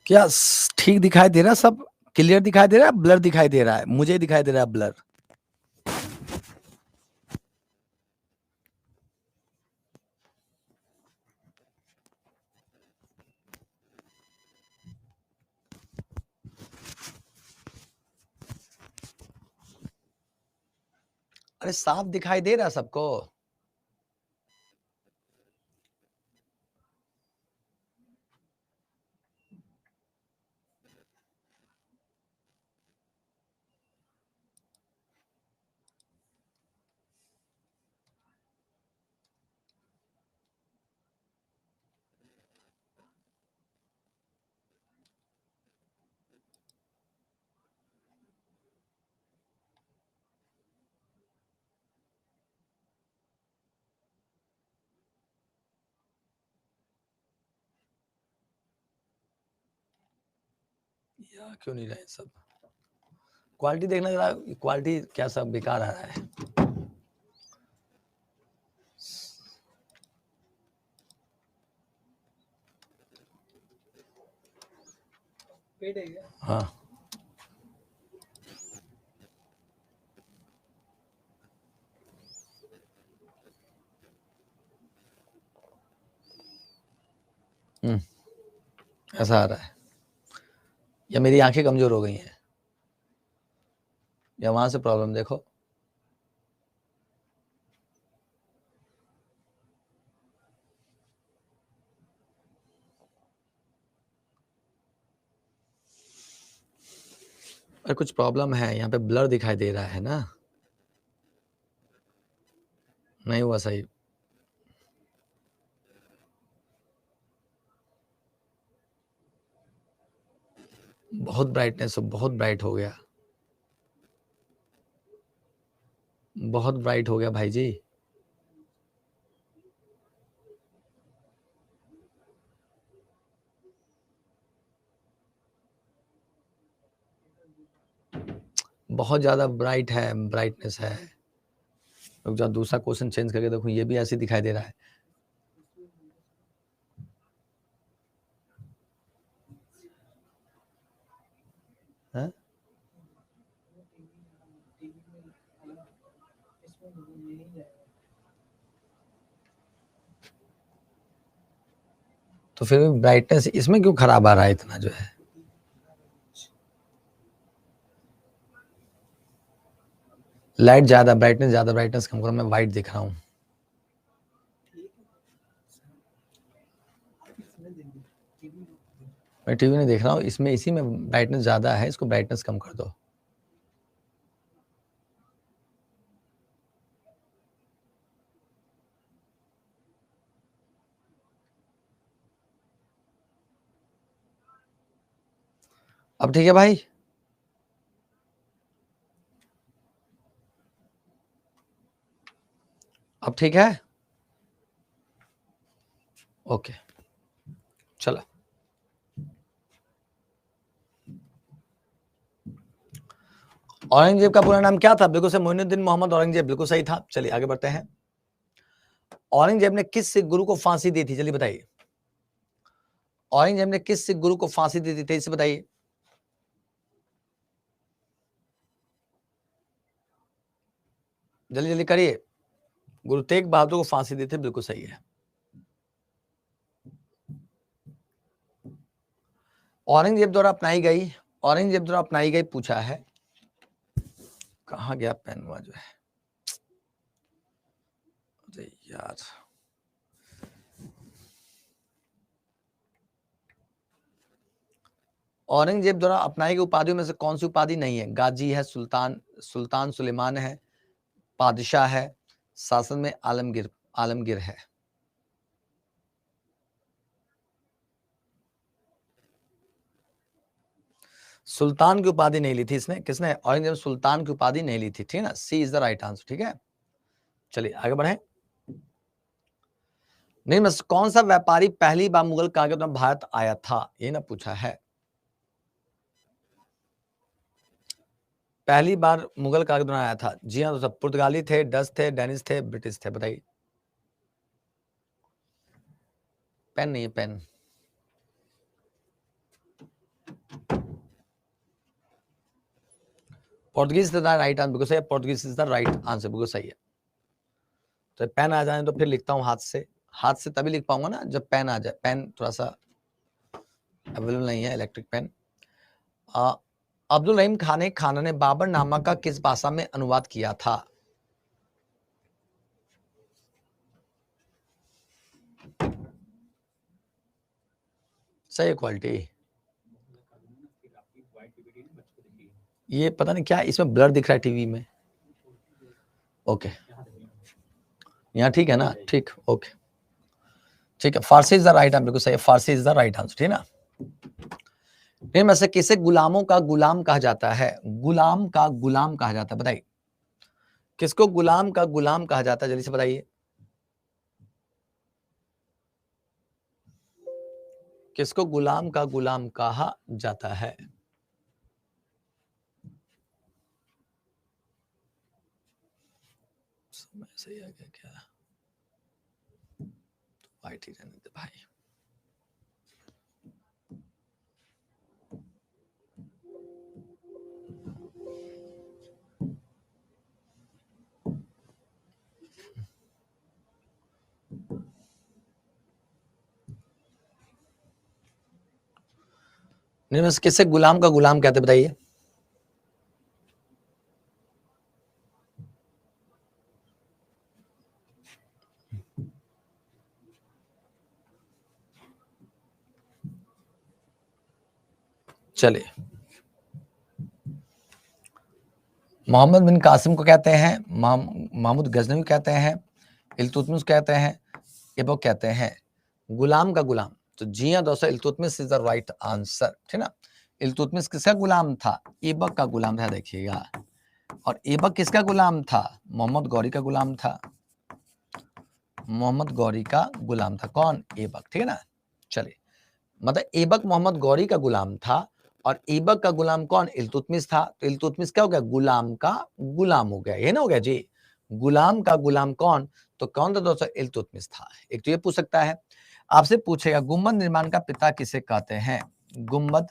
क्या ठीक दिखाई दे रहा है? सब क्लियर दिखाई दे रहा है, ब्लर दिखाई दे रहा है? मुझे दिखाई दे रहा है ब्लर। अरे साफ दिखाई दे रहा है सबको। यार क्यों नहीं रहे सब? क्वालिटी देखना जरा, क्वालिटी क्या सब बेकार आ रहा है। हाँ ऐसा आ रहा है, या मेरी आंखें कमजोर हो गई हैं, या वहां से प्रॉब्लम देखो। अरे कुछ प्रॉब्लम है यहाँ पे, ब्लर दिखाई दे रहा है ना, नहीं हुआ सही। बहुत ब्राइटनेस, बहुत ब्राइट हो गया, बहुत ब्राइट हो गया भाई जी। बहुत ज्यादा ब्राइट है, ब्राइटनेस है। रुक जाओ, दूसरा क्वेश्चन चेंज करके देखो, ये भी ऐसे दिखाई दे रहा है। हा? तो फिर ब्राइटनेस इसमें क्यों खराब आ रहा है इतना जो है? लाइट ज्यादा, ब्राइटनेस ज्यादा, ब्राइटनेस कम करो, मैं वाइट दिख रहा हूँ। मैं टीवी नहीं देख रहा हूँ, इसमें इसी में ब्राइटनेस ज्यादा है, इसको ब्राइटनेस कम कर दो। अब ठीक है भाई? अब ठीक है? ओके चलो। औरंगजेब का पूरा नाम क्या था? बिल्कुल सही, मोइनुद्दीन मोहम्मद औरंगजेब, बिल्कुल सही था। चलिए आगे बढ़ते हैं। औरंगजेब ने किस सिख गुरु को फांसी दी थी? जल्दी बताइए। औरंगजेब ने किस सिख गुरु को फांसी दी थी? तेजी से बताइए। जल्दी जल्दी करिए। गुरु तेग बहादुर को फांसी दी थी, बिल्कुल सही है। औरंगजेब द्वारा अपनाई गई पूछा है। कहाँ गया पेन हुआ जो है? अरे यार, औरंगजेब द्वारा अपनाई गई उपाधियों में से कौन सी उपाधि नहीं है? गाजी है, सुल्तान सुलेमान है, पादशाह है, शासन में आलमगीर है। सुल्तान की उपाधि नहीं ली थी इसने, किसने? औरंगजेब सुल्तान की उपाधि नहीं ली थी, ठीक है ना? सी इज द राइट आंसर, ठीक है। चलिए आगे बढ़े। नहीं, बस कौन सा व्यापारी पहली बार मुगल काल में भारत आया था, ये ना पूछा है। पहली बार मुगल काल में आया था, जी हाँ, तो सब पुर्तगाली थे, डच थे, डेनिश थे, ब्रिटिश थे, बताइए। पेन नहीं है, pen. Portuguese is the right answer, बिल्कुल सही है, Portuguese is the right answer, बिल्कुल सही है। तो पेन आ जाए तो फिर लिखता हूँ हाथ से तभी लिख पाऊंगा ना जब पेन आ जाए। पेन थोड़ा सा अवेलेबल नहीं है, इलेक्ट्रिक पेन। अब्दुल रहीम खान ने बाबर नामा का किस भाषा में अनुवाद किया था? सही क्वालिटी। ये पता नहीं क्या इसमें ब्लर दिख रहा है टीवी में। ओके, यहाँ ठीक है ना? ठीक, ओके, ठीक है। फारसी इज द राइट आंसर, बिल्कुल सही है, फारसी इज द राइट आंसर, ठीक है ना? इनमें से किसे गुलामों का गुलाम कहा जाता है? गुलाम का गुलाम कहा जाता है, बताइए किसको गुलाम का गुलाम कहा जाता है? जल्दी से बताइए, किसको गुलाम का गुलाम कहा जाता है? समय सही आ गया क्या? वाइट ही रहने दे भाई। किससे गुलाम का गुलाम कहते बताइए? चलिए, मोहम्मद बिन कासिम को कहते हैं, महमूद गजनवी कहते हैं, इल्तुतमिश कहते हैं, ऐबक कहते हैं। गुलाम का गुलाम, तो जी हाँ दोस्तों, Iltutmish is the right answer, ठीक ना? इल्तुतमिश किसका गुलाम था? ऐबक का गुलाम था, देखिएगा। और ऐबक किसका गुलाम था? मोहम्मद गौरी का गुलाम था, मोहम्मद गौरी का गुलाम था। कौन? ऐबक, ठीक है ना? चलिए, मतलब ऐबक मोहम्मद गौरी का गुलाम था और ऐबक का गुलाम कौन? इल्तुतमिश था। तो इल्तुतमिश क्या हो गया? गुलाम का गुलाम हो गया, ये ना हो गया जी। गुलाम का गुलाम कौन? तो कौन था दोस्तों? इल्तुतमिश था। एक तो ये पूछ सकता है, आपसे पूछेगा गुम्बद निर्माण का पिता किसे कहते हैं? गुम्बद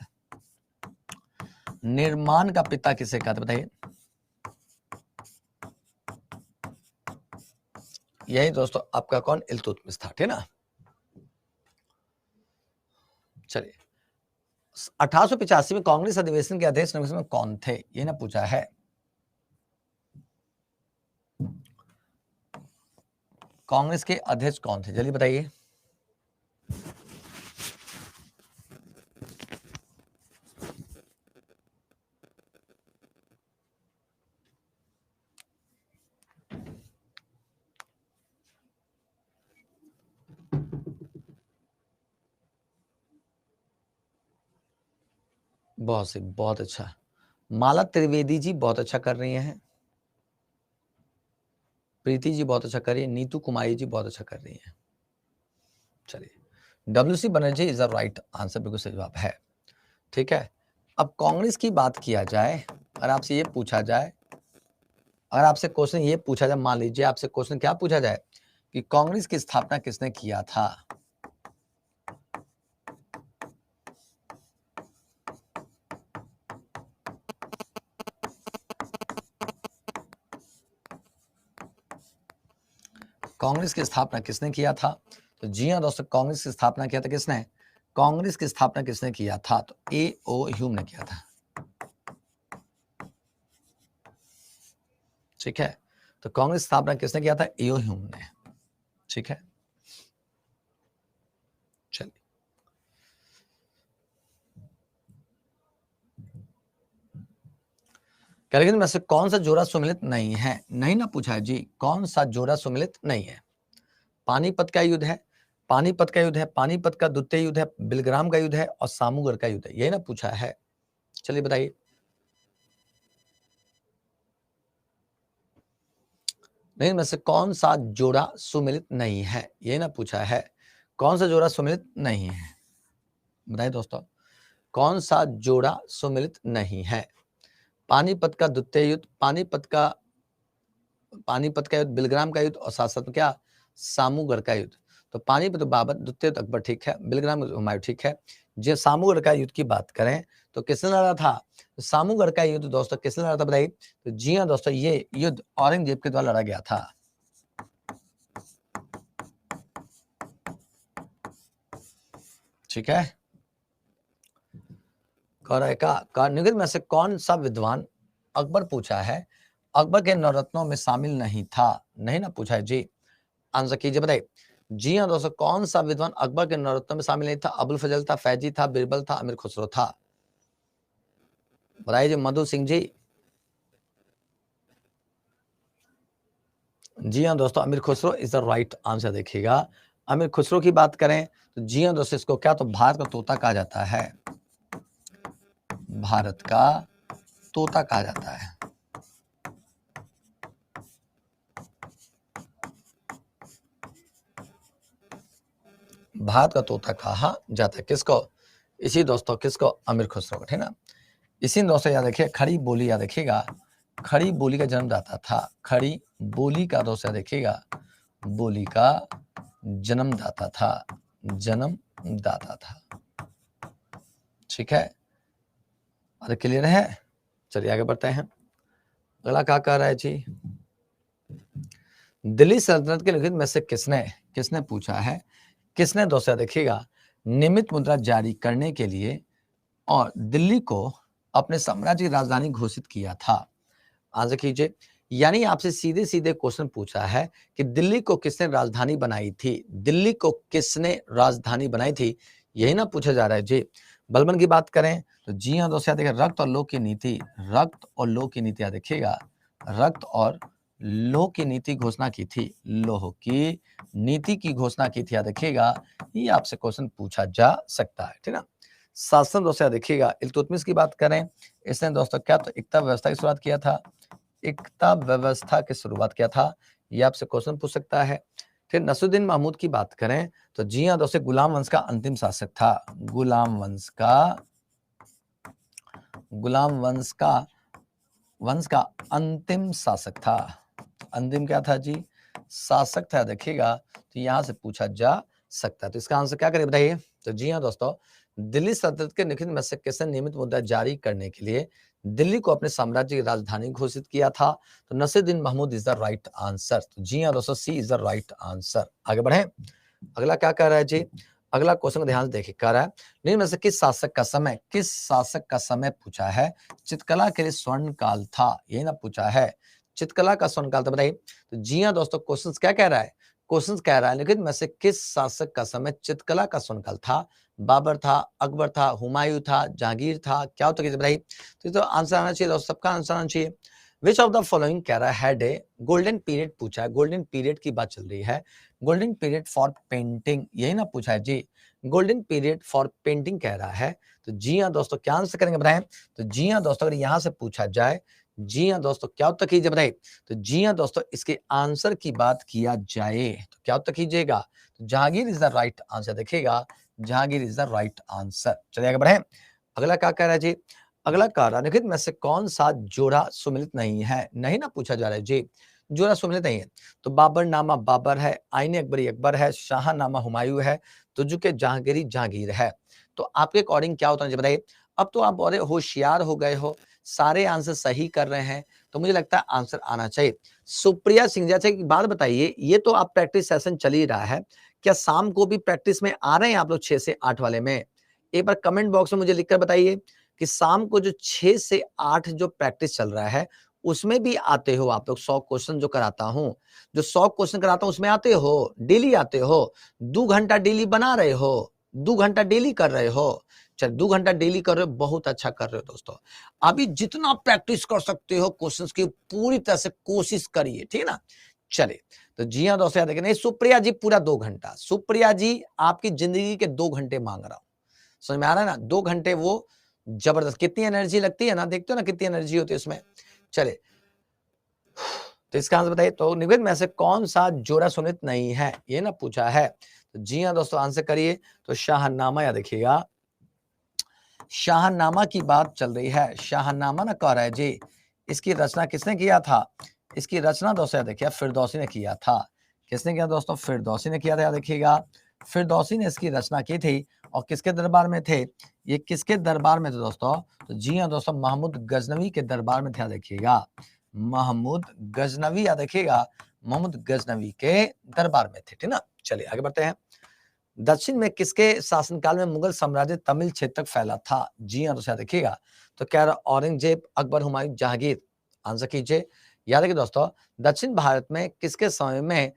निर्माण का पिता किसे कहते हैं, बताइए? यही दोस्तों आपका कौन? इल्तुतमिश था, ठीक ना? चलिए, 1885 में कांग्रेस अधिवेशन के अध्यक्ष में कौन थे? ये ना पूछा है। कांग्रेस के अध्यक्ष कौन थे? जल्दी बताइए। बहुत सही, बहुत अच्छा। माला त्रिवेदी जी बहुत अच्छा कर रही हैं, प्रीति जी बहुत अच्छा कर रही है, नीतू कुमारी जी बहुत अच्छा कर रही हैं। चलिए, WC Banerjee is the right answer, बिल्कुल सही जवाब है, ठीक है। अब कांग्रेस की बात किया जाए, अगर आपसे ये पूछा जाए, अगर आपसे क्वेश्चन ये पूछा जाए, मान लीजिए आपसे क्वेश्चन क्या पूछा जाए कि कांग्रेस की स्थापना किसने किया था? कांग्रेस की स्थापना किसने किया था? तो जी हाँ दोस्तों, कांग्रेस की स्थापना किया था किसने? कांग्रेस की स्थापना किसने किया था? तो A.O. ह्यूम ने किया था, ठीक है। तो कांग्रेस स्थापना किसने किया था? A.O. ह्यूम ने, ठीक है। चलिए, कैलकुलेशन में से कौन सा जोड़ा सुमिलित नहीं है? नहीं ना पूछा है जी, कौन सा जोड़ा सुमिलित नहीं है? पानीपत का युद्ध है, पानीपत का युद्ध है, पानीपत का द्वितीय युद्ध है, बिलग्राम का युद्ध है और सामूगढ़ का युद्ध है, यही ना पूछा है। चलिए बताइए, नहीं में से कौन सा जोड़ा सुमिलित नहीं है? यही ना पूछा है, कौन सा जोड़ा सुमिलित नहीं है? बताइए दोस्तों, कौन सा जोड़ा सुमिलित नहीं है? पानीपत का द्वितीय युद्ध, पानीपत का युद्ध, बिलग्राम का युद्ध और साथ साथ में क्या? सामूगढ़ का युद्ध। तो पानीपत बाबर, द्वितीय युद्ध अकबर, ठीक है। बिलग्राम हुमायूं, ठीक है। जो सामूगढ़ का युद्ध की बात करें तो किसने लड़ा था? तो सामूगढ़ का युद्ध दोस्तों किसने लड़ा था बताइए? तो जी हाँ दोस्तों, ये युद्ध औरंगजेब के द्वारा लड़ा गया था। ठीक है, का निम्नलिखित में से कौन सा विद्वान, अकबर पूछा है, अकबर के नवरत्नों में शामिल नहीं था? नहीं ना पूछा है जी, आंसर कीजिए बताइए। जी हाँ दोस्तों, कौन सा विद्वान अकबर के नवरत्नों में शामिल नहीं था? अबुल फजल था, फैजी था, बिरबल था, अमीर खुसरो था? बताइए जी मधु सिंह जी। जी हाँ दोस्तों, अमीर Khusro is the right answer. देखिएगा, अमीर खुसरो की बात करें तो जी हाँ दोस्तों, इसको क्या तो भारत का तोता कहा जाता है, भारत का तोता कहा जाता है। भारत का तोता कहा जाता है किसको? इसी दोस्तों किसको? अमीर खुसरो को, ठीक ना। इसी दोस्तों याद रखिए, खड़ी बोली याद रखिएगा, खड़ी बोली का जन्मदाता था, खड़ी बोली का दोस्तों देखिएगा, बोली का जन्मदाता था, जन्मदाता था। ठीक है, अरे क्लियर है? चलिए आगे बढ़ते हैं। अगला क्या कह रहा है जी? दिल्ली सल्तनत के लिखित में से किसने पूछा है, किसने दोस्तों देखिएगा नियमित मुद्रा जारी करने के लिए और दिल्ली को अपने साम्राज्य की राजधानी घोषित किया था? आंसर कीजिए। यानी आपसे सीधे सीधे क्वेश्चन पूछा है कि दिल्ली को किसने राजधानी बनाई थी, दिल्ली को किसने राजधानी बनाई थी, यही ना पूछा जा रहा है जी। बलबन की बात करें तो जी हाँ दोस्तों, याद देखिए, रक्त और लोह की नीति, रक्त और लोह की नीति याद देखिएगा, रक्त और लोह की नीति घोषणा की थी, लोह की नीति की घोषणा की थी, याद देखिएगा। ये आपसे क्वेश्चन पूछा जा सकता है, ठीक ना। शासन दोस्तों याद देखिएगा, इल्तुतमिश की बात करें, इसने दोस्तों क्या तो एकता व्यवस्था की शुरुआत किया था, एकता व्यवस्था की शुरुआत किया था, ये आपसे क्वेश्चन पूछ सकता है। फिर नसरुद्दीन महमूद की बात करें तो जी हाँ दोस्तों, गुलाम वंश का अंतिम शासक था, गुलाम वंश का अंतिम शासक था, अंतिम क्या था जी? शासक था, देखिएगा। तो यहां से पूछा जा सकता है, तो इसका आंसर क्या करें बताइए? तो जी हाँ दोस्तों, दिल्ली सल्तनत के लिखित में से किसने नियमित मुद्रा जारी करने के लिए दिल्ली को अपने साम्राज्य की राजधानी घोषित किया था? तो Nasiruddin Mahmud is the right answer. तो जी हाँ दोस्तों, C is the right answer. आगे बढ़े, अगला क्या कह रहा है जी? अगला क्वेश्चन को ध्यान से देखिए, कह रहा है निम्न में से किस शासक का समय पूछा है चित्रकला के लिए स्वर्ण काल था? ये ना पूछा है, चित्रकला का स्वर्ण काल था, बताइए। तो जी हाँ दोस्तों, क्वेश्चन क्या कह रहा है? क्वेश्चन कह रहा है लिखित में से किस शासक का समय चित्रकला का स्वर्ण काल था? बाबर था, अकबर था, हुमायूं था, जहांगीर था, क्या होता है बताइए। तो आंसर आना चाहिए दोस्तों, सबका आंसर आना चाहिए। विच ऑफ द फॉलोइंग कह रहा है हैड ए गोल्डन पीरियड पूछा है, गोल्डन पीरियड की बात चल रही है, गोल्डन पीरियड फॉर पेंटिंग, यही ना पूछा है जी, गोल्डन पीरियड फॉर पेंटिंग कह रहा है। तो जी हाँ दोस्तों, क्या आंसर करेंगे बताएं? तो जी हाँ दोस्तों, अगर यहां से पूछा जाए, जी हाँ दोस्तों, क्या उत्तर कीजिए बताइए? तो जी हाँ दोस्तों, इसके आंसर की बात किया जाए तो क्या उत्तर कीजिएगा? तो Jahangir is the right answer, देखिएगा, Jahangir is the right answer. चलिए आगे बढ़े, अगला क्या कह रहा है जी? अगला कह रहा है निम्नलिखित में से कौन सा जोड़ा सुमिलित नहीं है? नहीं ना पूछा जा रहा है जी, जोड़ा सुमिलित नहीं है। तो बाबरनामा बाबर है, आईने अकबरी अकबर है, शाहनामा हुमायूं है, तुजुके जहांगीरी जहांगीर है। तो आपके अकॉर्डिंग क्या होता है बताइए? अब तो आप बड़े होशियार हो गए हो, सारे आंसर सही कर रहे हैं, तो मुझे लगता है आंसर आना चाहिए। सुप्रिया सिंह जी, अच्छा एक बात बताइए, ये तो आप प्रैक्टिस सेशन चल ही रहा है, क्या शाम को भी प्रैक्टिस में आ रहे हैं आप लोग 6 से 8 वाले में? एक बार कमेंट बॉक्स में मुझे लिखकर बताइए कि शाम को जो 6 से 8 जो प्रैक्टिस चल रहा है, उसमें भी आते हो आप लोग? 100 क्वेश्चन जो कराता हूँ, जो 100 क्वेश्चन कराता हूँ उसमें आते हो? डेली आते हो? 2 घंटा डेली बना रहे हो? 2 घंटा डेली कर रहे हो? चल 2 घंटा डेली कर रहे हो, बहुत अच्छा कर रहे हो दोस्तों। अभी जितना प्रैक्टिस कर सकते हो क्वेश्चंस की पूरी तरह से कोशिश करिए, ठीक है ना? चलिए, तो जी हाँ दोस्तों, याद रखिए। नहीं सुप्रिया जी, पूरा 2 घंटा, सुप्रिया जी आपकी जिंदगी के 2 घंटे मांग रहा हूं, समझ में आ रहा है ना? 2 घंटे वो जबरदस्त, कितनी एनर्जी लगती है ना, देखते हो ना कितनी एनर्जी होती है उसमें। चले, तो इसका आंसर बताइए। तो निवेद में से कौन सा जोड़ा सुनित नहीं है, ये ना पूछा है। तो जी हाँ दोस्तों, आंसर करिए। तो शाहनामा, याद देखिएगा, शाहनामा की बात चल रही है, शाहनामा ना कह रहा है जी। इसकी रचना किसने किया था? इसकी रचना दोस्तों याद देखिए, फिरदौसी ने किया था। किसने किया दोस्तों? फिरदौसी ने किया था, याद देखिएगा, फिरदौसी ने इसकी रचना की थी। और किसके दरबार में थे? ये किसके दरबार में थे दोस्तों? तो जी हाँ दोस्तों, महमूद गजनवी के दरबार में थे। देखिएगा, महमूद गजनवी, याद रखिएगा, महमूद गजनवी के दरबार में थे। ठीक ना, चलिए आगे बढ़ते हैं। दक्षिण में किसके शासनकाल में मुगल साम्राज्य तमिल क्षेत्र तक फैला था? जी हाँ दोस्तों, देखिएगा, तो क्या रहा? औरंगजेब, अकबर, हुमायूं, जहांगीर। आंसर कीजिए। याद रखिए दोस्तों, दक्षिण भारत में किसके समय में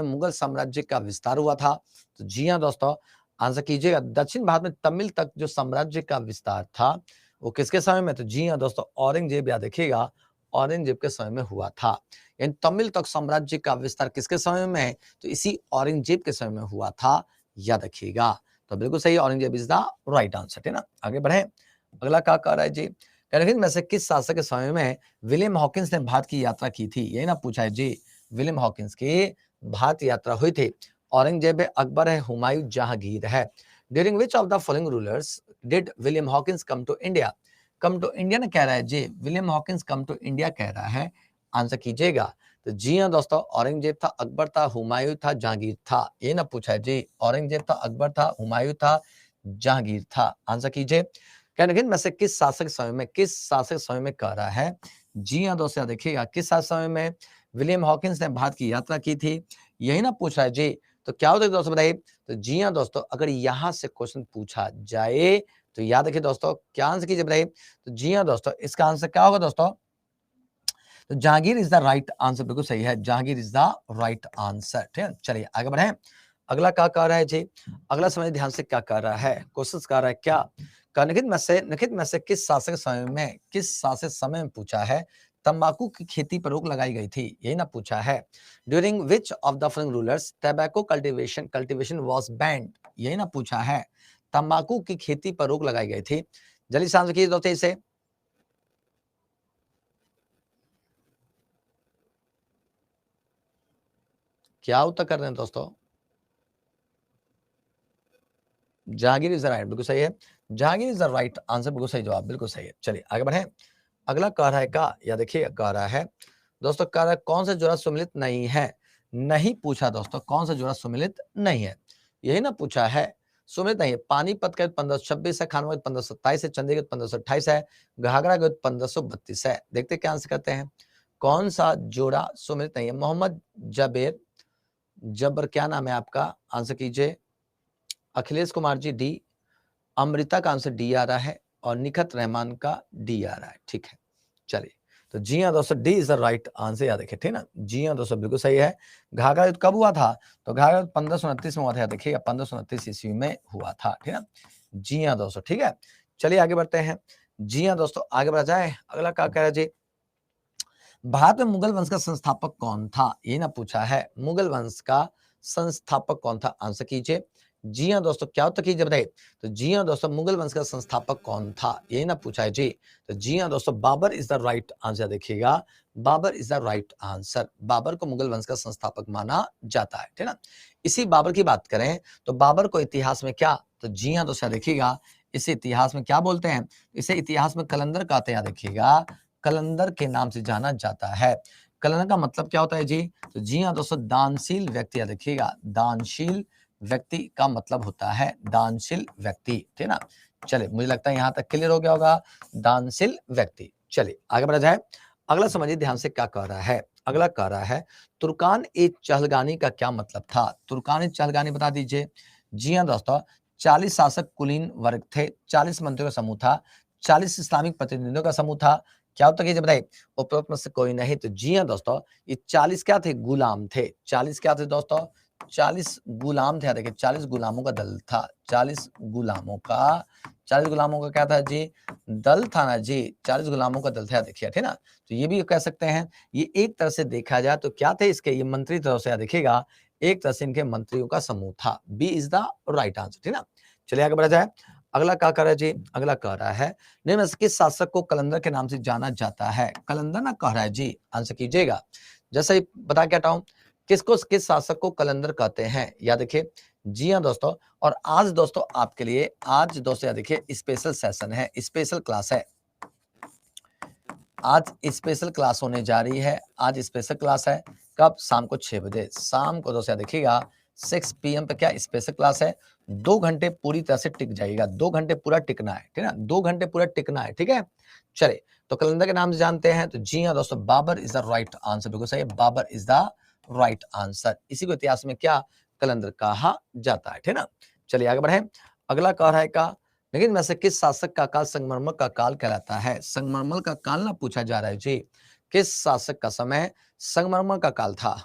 मुगल साम्राज्य का विस्तार हुआ था? तो जी हाँ दोस्तों, आंसर कीजिएगा, दक्षिण भारत में तमिल तक जो साम्राज्य का विस्तार था वो किसके समय में? तो जी हाँ दोस्तों, औरंगजेब, याद रखिएगा, औरंगजेब के समय में हुआ था। यानी तमिल तक साम्राज्य का विस्तार किसके समय में है? तो इसी औरंगजेब के समय में हुआ था, याद रखिएगा। तो बिल्कुल सही, Aurangzeb is the right answer. है ना, आगे बढ़े। अगला क्या कह रहा है जी? निम्नलिखित में से किस शासक के समय में विलियम हॉकिंस ने भारत की यात्रा की थी? यही ना पूछा है जी, विलियम हॉकिंस की भारत यात्रा हुई थी। औरंगजेब है, अकबर है, हुमायूं, जहांगीर है। During which of the following rulers did William Hawkins come to India? Come to India ने कह रहा है जी, William Hawkins come to India कह रहा है। आंसर कीजिएगा। तो जी हाँ दोस्तों, औरंगजेब था, अकबर था, हुमायूं था, जहांगीर था। ये ना पूछा है जी, औरंगजेब था, अकबर था, हुमायूं था, जहांगीर था। आंसर कीजिए। निम्नलिखित में से किस शासक समय में कह रहा है? जी हाँ दोस्तों, देखिएगा, किस शासक समय में विलियम हॉकिंस ने भारत की यात्रा की थी? यही ना पूछा है जी। तो क्या होता है दोस्तों, बताइए। तो जी हाँ दोस्तों, अगर यहां से क्वेश्चन पूछा जाए तो याद रखिए दोस्तों, क्या आंसर कीजिए, बताइए। तो जी हाँ दोस्तों, इसका आंसर क्या होगा दोस्तों? तो Jahangir is the right answer, बिल्कुल सही है, Jahangir is the right answer. ठीक है, चलिए आगे बढ़े। अगला क्या कह रहा है जी? अगला समझ ध्यान से, क्या कह रहा है? क्वेश्चन कह रहा है क्या? निखित में से किस शासक समय में पूछा है तंबाकू की खेती पर रोक लगाई गई थी? यही ना पूछा है। During which of the following rulers tobacco cultivation was banned? यही ना पूछा है, तंबाकू की खेती पर रोक लगाई गई थी। जल्दी से आंसर कीजिए दोस्तों इसे। क्या उत्तर कर रहे हैं दोस्तों? जहांगीर इज द राइट, बिल्कुल सही है, Jahangir is the right answer, बिल्कुल सही जवाब, बिल्कुल सही है। चलिए आगे बढ़े। अगला कह रहा है का, या देखिए कह रहा है दोस्तों, कह रहा है कौन सा जोड़ा सम्मिलित नहीं है? नहीं पूछा दोस्तों, कौन सा जोड़ा सम्मिलित नहीं है? यही ना पूछा है, सम्मिलित नहीं है। पानीपत का 1526 है, खानवा 1527 है, चंडीगढ़ 1528 है, घाघरा का 1532 है। देखते क्या आंसर करते हैं, कौन सा जोड़ा सम्मिलित नहीं है? मोहम्मद जबर क्या नाम है आपका? आंसर कीजिए। अखिलेश कुमार जी डी, अमृता का आंसर डी आ रहा है, और निखत रहमान का डी आ रहा है। ठीक है, चलिए। तो जी हाँ दोस्तों, D is the right answer, याद रखिए। ठीक ना, जी हाँ दोस्तों, बिल्कुल सही है। घाघरा युद्ध कब हुआ था? तो घाघरा युद्ध 1529 में हुआ था, देखिएगा, 1529 ईस्वी में हुआ था। ठीक ना, जी हाँ दोस्तों, ठीक है। चलिए आगे बढ़ते हैं। जी हाँ दोस्तों, आगे बढ़ा जाए। अगला क्या कह रहा है जी? भारत में मुगल वंश का संस्थापक कौन था? ये ना पूछा है, मुगल वंश का संस्थापक कौन था? आंसर कीजिए। जी हाँ दोस्तों, क्या उत्तर कीजिए, बताइए। तो जी हाँ दोस्तों, मुगल वंश का संस्थापक कौन था? ये ना पूछा है जी। तो जी हाँ दोस्तों, Babar is the right answer. देखिएगा, Babar is the right answer. Babar को मुगल वंश का संस्थापक माना जाता है। ठीक ना, इसी बाबर की बात करें तो बाबर को इतिहास में क्या? तो जी हाँ दोस्तों, देखिएगा, इसे इतिहास में क्या बोलते हैं? इसे इतिहास में कलंदर कहते हैं। देखिएगा, कलंदर के नाम से जाना जाता है। कलंदर का मतलब क्या होता है जी? तो जी हाँ दोस्तों, दानशील व्यक्ति। देखिएगा, दानशील व्यक्ति का मतलब होता है दानशील व्यक्ति। ठीक ना, चलिए, मुझे लगता है यहां तक क्लियर हो गया होगा, दानशील व्यक्ति। चलिए आगे बढ़ा जाए। अगला समझिए ध्यान से, क्या कह रहा है? अगला कह रहा है तुर्कान ए चहलगानी का क्या मतलब था? तुर्कान ए चहलगानी बता दीजिए। जी हाँ दोस्तों, 40 शासक कुलीन वर्ग थे, 40 मंत्रियों का समूह था, 40 इस्लामिक प्रतिनिधियों का समूह था। क्या होता है बताइए, उपरोक्त में से कोई नहीं। तो जी हाँ दोस्तों, ये 40 क्या थे? गुलाम थे। 40 क्या थे दोस्तों? 40 गुलाम थे। देखिए, 40 गुलामों का दल था। 40 गुलामों का क्या था जी? दल था ना जी। 40 गुलामों का दल था, देखिए। ठीक ना, तो ये भी कह सकते हैं, ये एक तरह से देखा जाए तो क्या थे इसके? ये मंत्री तरह से, देखिएगा, एक तरह से इनके मंत्रियों का समूह था। B is the right answer. ठीक ना, चलिए आगे बढ़ा जाए। अगला क्या कह रहा है जी? अगला कह रहा है निम्न में से किस शासक को कलंदर के नाम से जाना जाता है? कलंदर ना कह रहा है जी, आंसर कीजिएगा। जैसे ही बता के हटाऊं, किस शासक को कलंदर कहते हैं? याद देखिए। जी हाँ दोस्तों, और आज दोस्तों आपके लिए, आज दोस्तों याद देखिए, स्पेशल सेशन है, स्पेशल क्लास है। आज स्पेशल क्लास होने जा रही है। आज स्पेशल क्लास है, कब? शाम को 6 बजे। शाम को दोस्तों देखिएगा, 6 PM पे क्या स्पेशल क्लास है, 2 घंटे पूरी तरह से टिक जाइएगा, 2 घंटे पूरा टिकना है, ठीक है ना, 2 घंटे पूरा टिकना है, ठीक है। चलिए, तो कैलेंडर के नाम से जानते हैं, तो जी हाँ दोस्तों, Babar is the right answer, बिल्कुल सही है, Babur is the right answer. इसी को इतिहास में क्या कैलेंडर कहा जाता है, ठीक है ना। चलिए आगे बढ़े, अगला कह रहा है का, लेकिन में से किस शासक का काल संगमरमर का काल कहलाता है। संगमरमर का काल ना पूछा जा रहा है जी, किस शासक का समय संगमरमर का काल था।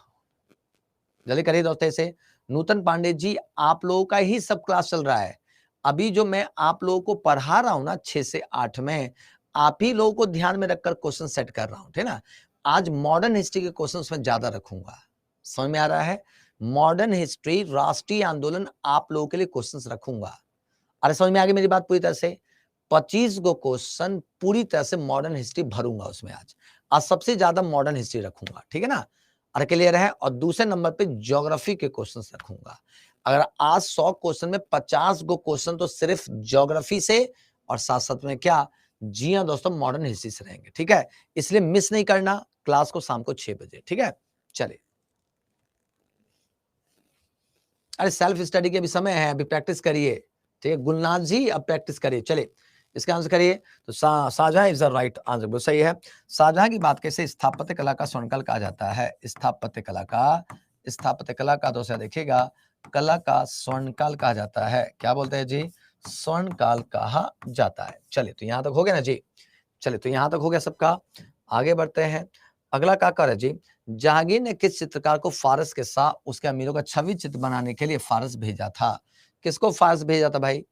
जल्दी करिए दोस्तों इसे। नूतन पांडे जी, आप लोगों का ही सब क्लास चल रहा है, अभी जो मैं आप लोगों को पढ़ा रहा हूं ना 6 से 8 में, आप ही लोगों को ध्यान में रखकर क्वेश्चन सेट कर रहा हूं, ठीक है ना। आज मॉडर्न हिस्ट्री के क्वेश्चन में ज्यादा रखूंगा, समझ में आ रहा है, मॉडर्न हिस्ट्री राष्ट्रीय आंदोलन आप लोगों के लिए क्वेश्चन रखूंगा। अरे समझ में आ गई मेरी बात पूरी तरह से, 25 गो क्वेश्चन पूरी तरह से मॉडर्न हिस्ट्री भरूंगा उसमें। आज सबसे ज्यादा मॉडर्न हिस्ट्री रखूंगा, ठीक है ना, और क्लियर है। और दूसरे नंबर पे ज्योग्राफी के क्वेश्चंस रखूंगा। अगर आज 100 क्वेश्चन में 50 गो क्वेश्चन तो सिर्फ ज्योग्राफी से, और साथ साथ में क्या, जी हाँ दोस्तों, मॉडर्न हिस्ट्री से रहेंगे, ठीक है। इसलिए मिस नहीं करना क्लास को शाम को 6 बजे, ठीक है। चलिए, अरे सेल्फ स्टडी के भी समय है, अभी प्रैक्टिस करिए, ठीक है गुलनाथ जी, अब प्रैक्टिस करिए। चलिए इसका आंसर करिए, तो Shahjahan is the right answer, बिल्कुल सही है। शाहजहां की बात कैसे स्थापत्य कला का स्वर्णकाल कहा जाता है। स्थापत्य कला का दोस्तों देखिएगा, कला का स्वर्णकाल कहा जाता है, क्या बोलते हैं जी, स्वर्णकाल कहा जाता है। चलिए, तो यहां तक हो गया ना जी। चलिए, तो यहां तक हो गया सबका, आगे बढ़ते हैं। अगला क्या कर है जी, जहांगीर ने किस चित्रकार को फारस के शाह उसके अमीरों का छवि चित्र बनाने के लिए फारस भेजा था। किसको फारस भेजा था भाई,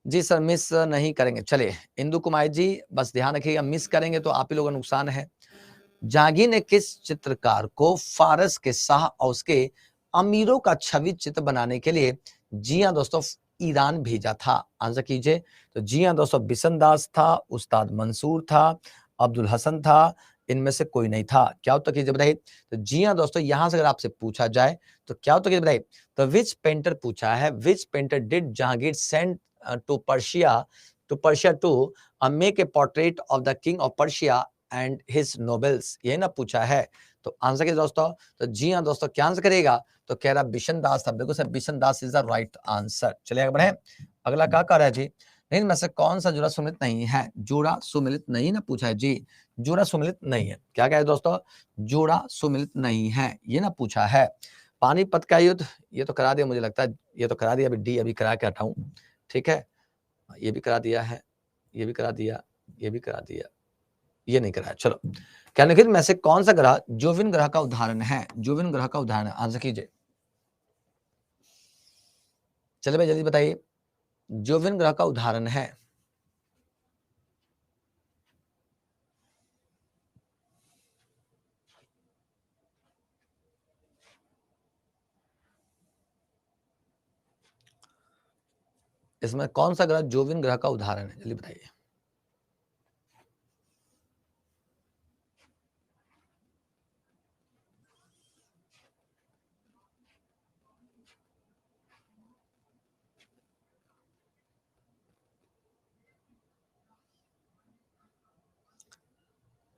जी सर मिस नहीं करेंगे। चलिए इंदु कुमार जी, बस ध्यान रखिएगा, मिस करेंगे तो आप ही लोगों का नुकसान है। जहांगीर ने किस चित्रकार को फारस के शाह और उसके अमीरों का छवि चित्र बनाने के लिए, जी हाँ दोस्तों, ईरान भेजा था। आंसर कीजिए, तो जी हाँ दोस्तों, बिशन दास था, उस्ताद मंसूर था, अब्दुल हसन था, इनमें से कोई नहीं था। क्या उत्तर कीजिए बताइए। तो जी हाँ दोस्तों, यहां से अगर आपसे पूछा जाए तो क्या उत्तर कीजिए बताइए। तो विच पेंटर पूछा है, which painter did Jahangir send to Persia to make a portrait of the king of Persia and his nobles, ये ना पूछा है। तो आंसर क्या दोस्तों, तो जी हाँ दोस्तों, क्या आंसर करेगा, तो कह रहा बिशन दास था, बिल्कुल sir, Bishan Das is the right answer. चलिए आगे बढ़े, अगला क्या कर रहा है जी, लेकिन में से कौन सा जुड़ा सुमिलित नहीं है। जुड़ा सुमिलित नहीं ना पूछा है जी, जुड़ा सुमिलित नहीं है, क्या कहे दोस्तों, जुड़ा सुमिलित नहीं है, ये ना पूछा है। पानीपत का युद्ध, ये तो करा दिया मुझे लगता है, ये तो करा दिया, अभी डी अभी करा के हटाऊं, ठीक है, ये भी करा दिया है, ये भी करा दिया, ये भी करा दिया, ये नहीं कराया। चलो, क्या निखिल में से कौन सा ग्रह जोविन ग्रह का उदाहरण है। जोविन ग्रह का उदाहरण है, आंसर कीजिए। चलिए भाई जल्दी बताइए, जोविन ग्रह का उदाहरण है। इसमें कौन सा ग्रह जोविन ग्रह का उदाहरण है, जल्दी बताइए।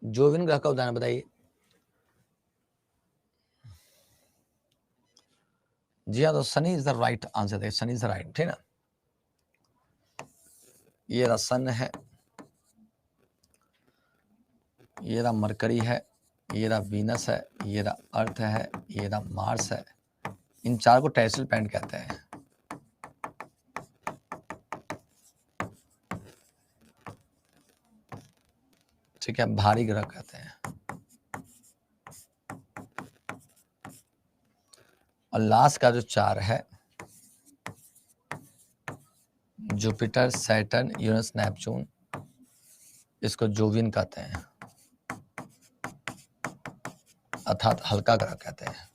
जोविन ग्रह का उदाहरण बताइए। जी हाँ, तो Sunny is the right answer, Sunny is the right, ठीक है ना। ये रहा सन है, ये रहा मरकरी है, ये रहा वीनस है, ये रहा अर्थ है, ये रहा मार्स है। इन चार को टेरेस्ट्रियल प्लैनेट कहते हैं। ठीक है, भारी ग्रह कहते हैं। और लास्ट का जो चार है, जुपिटर, सैटर्न, यूरेनस, नेपच्यून, इसको जोविन कहते हैं, अर्थात हल्का ग्रह कहते हैं,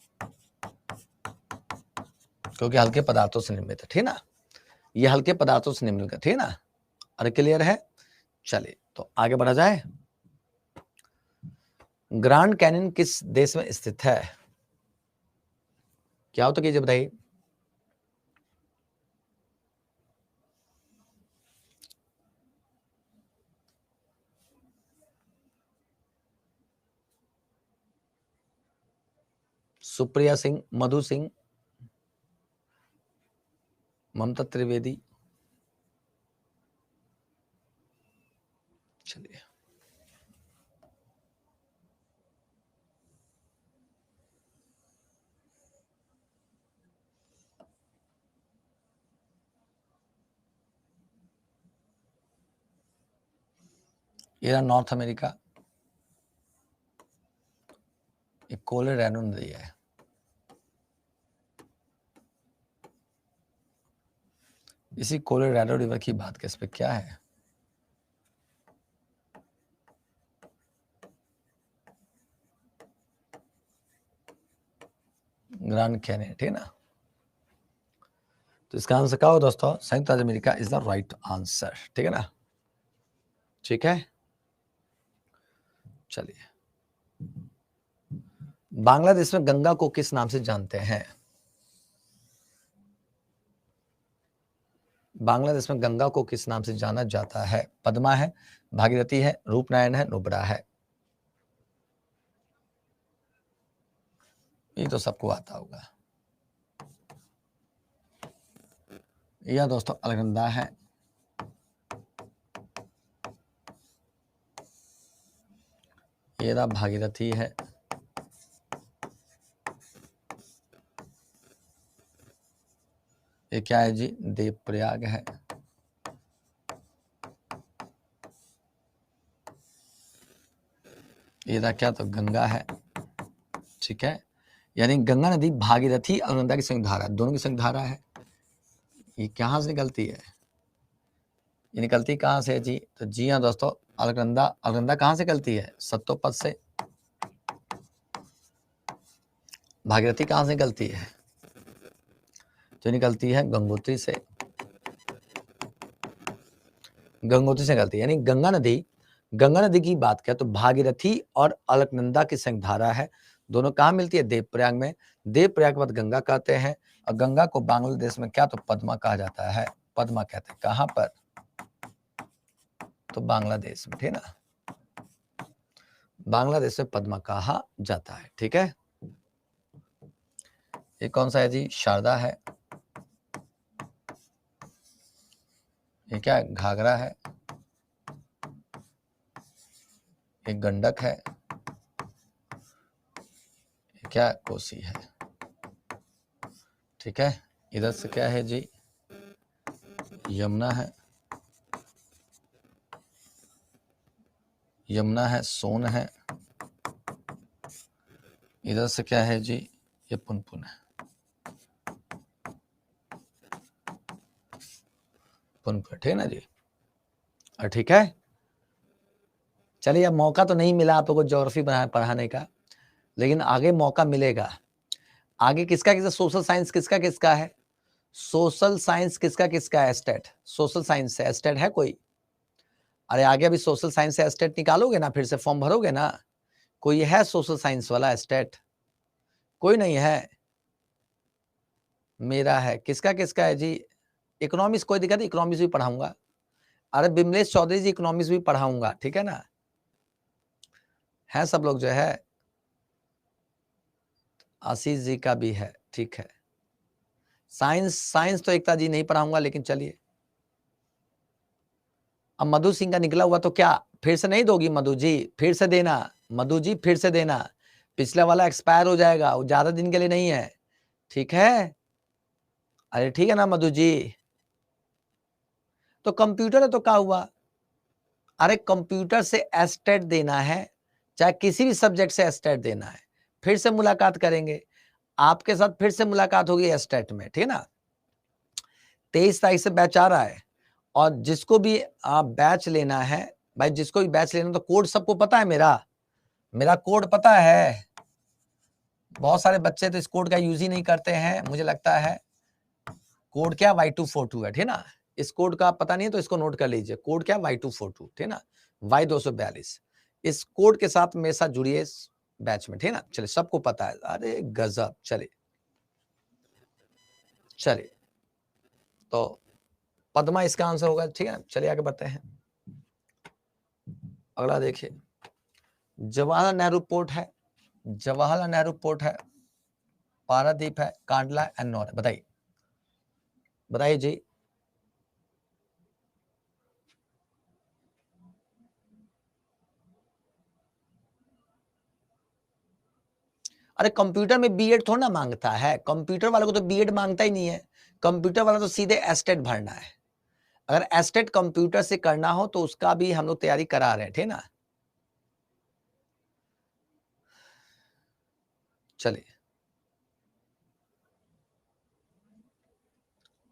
क्योंकि हल्के पदार्थों से निर्मित है, ठीक है ना, ये हल्के पदार्थों से निर्मित है, ठीक है ना। अरे क्लियर है। चलिए तो आगे बढ़ा जाए। ग्रैंड कैनियन किस देश में स्थित है। क्या हो तो कीजिए बताइए। सुप्रिया सिंह, मधु सिंह, ममता त्रिवेदी। चलिए, ये रहा नॉर्थ अमेरिका, ये कोलोराडो नदी है। इसी कोलोराडो रिवर की बात किस पे क्या है? ग्रैंड कैनियन, ठीक है ना। तो इसका आंसर क्या हो दोस्तों? संयुक्त राज्य America is the right answer, ठीक है ना। ठीक है, चलिए, बांग्लादेश में गंगा को किस नाम से जानते हैं? बांग्लादेश में गंगा को किस नाम से जाना जाता है? पद्मा है, भागीरथी है, रूपनारायण है, नुब्रा है। ये तो सबको आता होगा। यह दोस्तों अलकनंदा है। ये रहा भागीरथी है। ये क्या है जी? देवप्रयाग है। ये रहा क्या? तो गंगा है, ठीक है। यानी गंगा नदी भागीरथी और अलकनंदा की संयुक्त धारा, दोनों की संयुक्त धारा है। ये कहाँ से निकलती है? ये निकलती कहाँ से है जी? तो जी हाँ दोस्तों, अलकनंदा। अलकनंदा कहाँ से निकलती है? सत्तोपद से। भागीरथी कहाँ से निकलती है? जो निकलती है गंगोत्री से। गंगोत्री से निकलती है, यानी गंगा नदी की बात करें तो भागीरथी और अलकनंदा की संयुक्त धारा है। दोनों कहाँ मिलती है? देवप्रयाग में। देवप्रयाग के बाद गंगा कहते हैं, और गंगा को बांग्लादेश में क्या? तो पद्मा कहा जाता है। पद्मा कहते हैं। कहाँ पर? तो बांग्लादेश में, ठीक है ना। बांग्लादेश में पद्मा कहा जाता है, ठीक है। ये कौन सा है जी? शारदा है। ये क्या है? घाघरा है। ये गंडक है। ये क्या? कोसी है, ठीक है। इधर से क्या है जी? यमुना है। यमुना है, सोन है। इधर से क्या है जी? ये पुनपुन है। पुनपुन, ठीक है ना जी। और ठीक है, चलिए, अब मौका तो नहीं मिला आप लोगों को ज्योग्राफी पढ़ाने का, लेकिन आगे मौका मिलेगा। आगे किसका किसका सोशल साइंस किसका किसका है? सोशल साइंस किसका किसका है? एस्टेट। सोशल साइंस से एस्टेट है कोई? अरे आगे अभी सोशल साइंस से एस्टेट निकालोगे ना, फिर से फॉर्म भरोगे ना। कोई है सोशल साइंस वाला एस्टेट? कोई नहीं है। मेरा है। किसका किसका है जी? इकोनॉमिक्स, कोई दिक्कत नहीं, इकोनॉमिक्स भी पढ़ाऊंगा। अरे बिमलेश चौधरी जी, इकोनॉमिक्स भी पढ़ाऊंगा, ठीक है ना। है सब लोग जो है। आशीष जी का भी है, ठीक है। साइंस तो एकता जी नहीं पढ़ाऊंगा, लेकिन चलिए। अब मधु सिंह का निकला हुआ तो क्या फिर से नहीं दोगी मधु जी? फिर से देना मधु जी, फिर से देना। पिछला वाला एक्सपायर हो जाएगा, वो ज्यादा दिन के लिए नहीं है, ठीक है। अरे ठीक है ना मधु जी। तो कंप्यूटर है तो क्या हुआ? अरे कंप्यूटर से एस्टेट देना है, चाहे किसी भी सब्जेक्ट से एस्टेट देना है। फिर से मुलाकात करेंगे आपके साथ, फिर से मुलाकात होगी एस्टेट में, ठीक है ना। 23 तारीख से बैच आ रहा है, और जिसको भी बैच लेना है भाई, जिसको भी बैच लेना, तो कोड सबको पता है। मेरा कोड पता है। बहुत सारे बच्चे तो इस कोड का यूज ही नहीं करते हैं, मुझे लगता है। कोड क्या? Y242 है, ठीक है ना। इस कोड का पता नहीं है तो इसको नोट कर लीजिए। कोड क्या? Y242, ठीक है ना। Y242। इस कोड के साथ मेरे साथ जुड़िए बैच में, ठीक है ना। चलिए, सबको पता है। अरे गजब। चलिए चलिए, तो पद्मा इसका आंसर होगा, ठीक है ना। चलिए आगे बढ़ते हैं। अगला देखिए, जवाहरलाल नेहरू पोर्ट है। जवाहरलाल नेहरू पोर्ट है, पारादीप है, कांडला, एन्नौर है। बताइए। बताइए जी। अरे कंप्यूटर में बीएड थोड़ा ना मांगता है, कंप्यूटर वाले को तो बीएड मांगता ही नहीं है, कंप्यूटर वाला तो सीधे एस्टेट भरना है। अगर एस्टेट कंप्यूटर से करना हो तो उसका भी हम लोग तैयारी करा रहे हैं, ठीक ना। चलिए